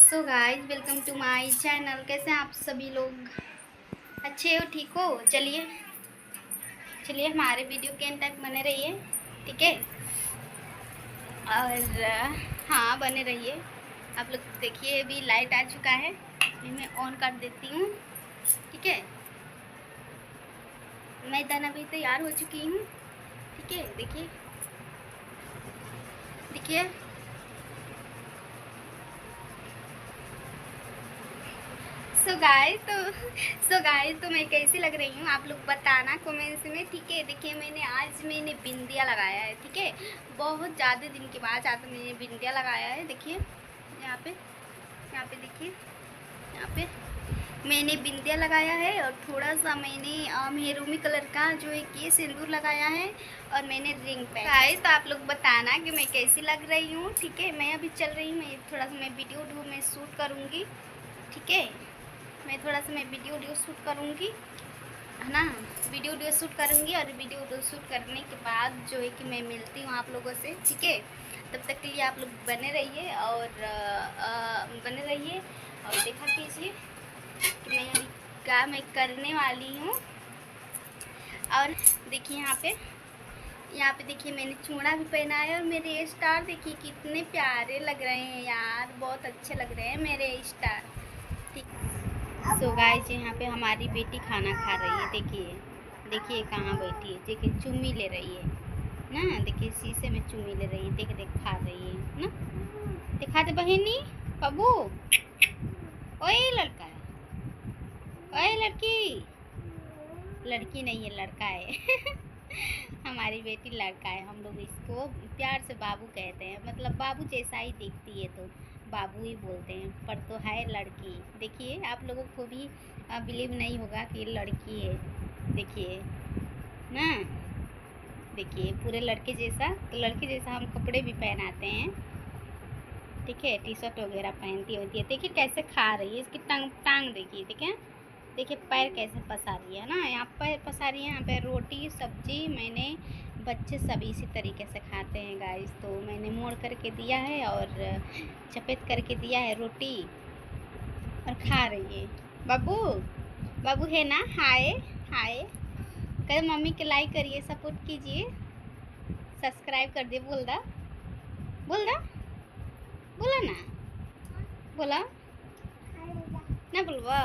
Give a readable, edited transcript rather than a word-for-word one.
So guys welcome to my channel. कैसे हैं आप सभी लोग? अच्छे हो, ठीक हो? चलिए चलिए हमारे वीडियो के एंड तक बने रहिए, ठीक है? और हाँ, बने रहिए। आप लोग देखिए, अभी लाइट आ चुका है, अभी मैं ऑन कर देती हूँ, ठीक है? मैं इधर अभी तैयार हो चुकी हूँ, ठीक है? देखिए देखिए सो गाइस तो मैं कैसी लग रही हूँ आप लोग बताना कमेंट्स में, ठीक है? देखिए मैंने बिंदिया लगाया है, ठीक है? बहुत ज़्यादा दिन के बाद आज मैंने बिंदिया लगाया है। देखिए यहाँ पे देखिए, यहाँ पे मैंने बिंदिया लगाया है और थोड़ा सा मैंने मेहरूमी कलर का जो है कि सिंदूर लगाया है और मैंने रिंग पहना है। तो आप लोग बताना कि मैं कैसी लग रही हूँ, ठीक है? मैं अभी चल रही हूँ, मैं थोड़ा सा मैं वीडियो में शूट करूँगी, ठीक है? मैं थोड़ा सा मैं वीडियो शूट करूँगी, है ना? वीडियो शूट करूँगी और वीडियो शूट करने के बाद जो है कि मैं मिलती हूँ आप लोगों से, ठीक है? तब तक के लिए आप लोग बने रहिए और बने रहिए और देखा कीजिए कि मैं अभी क्या मैं करने वाली हूँ। और देखिए यहाँ पे देखिए मैंने चूड़ा भी पहना है और मेरे स्टार देखिए कितने प्यारे लग रहे हैं यार, बहुत अच्छे लग रहे हैं मेरे स्टार, ठीक। सो गाइस यहाँ पे हमारी बेटी खाना खा रही है। देखिए कहाँ बैठी है, देखिए चुम्मी ले रही है ना, देखिए शीशे में चुम्मी ले रही है, देख खा रही है ना। दिखा दे बहनी, बाबू, ओए लड़का है, ओए लड़की, लड़की नहीं है लड़का है हमारी बेटी लड़का है, हम लोग इसको प्यार से बाबू कहते हैं, मतलब बाबू जैसा ही दिखती है तो बाबू ही बोलते हैं, पर तो है लड़की। देखिए आप लोगों को भी बिलीव नहीं होगा कि लड़की है, देखिए ना, देखिए पूरे लड़के जैसा, तो लड़के जैसा हम कपड़े भी पहनाते हैं, ठीक है? टी शर्ट वगैरह पहनती होती है। देखिए कैसे खा रही है, इसकी टांग देखिए, देखिए पैर कैसे पसा रही है ना, यहाँ पर पसा रही है, यहाँ पे रोटी सब्जी मैंने, बच्चे सब इसी तरीके से खाते हैं गाइस, तो मैंने मोड़ करके दिया है और चपेट करके दिया है रोटी और खा रही है। बाबू, बाबू है ना, हाय हाय कर, मम्मी के लाइक करिए, सपोर्ट कीजिए, सब्सक्राइब कर दिए, बोल दा बोला ना, बोला ना, बोलवा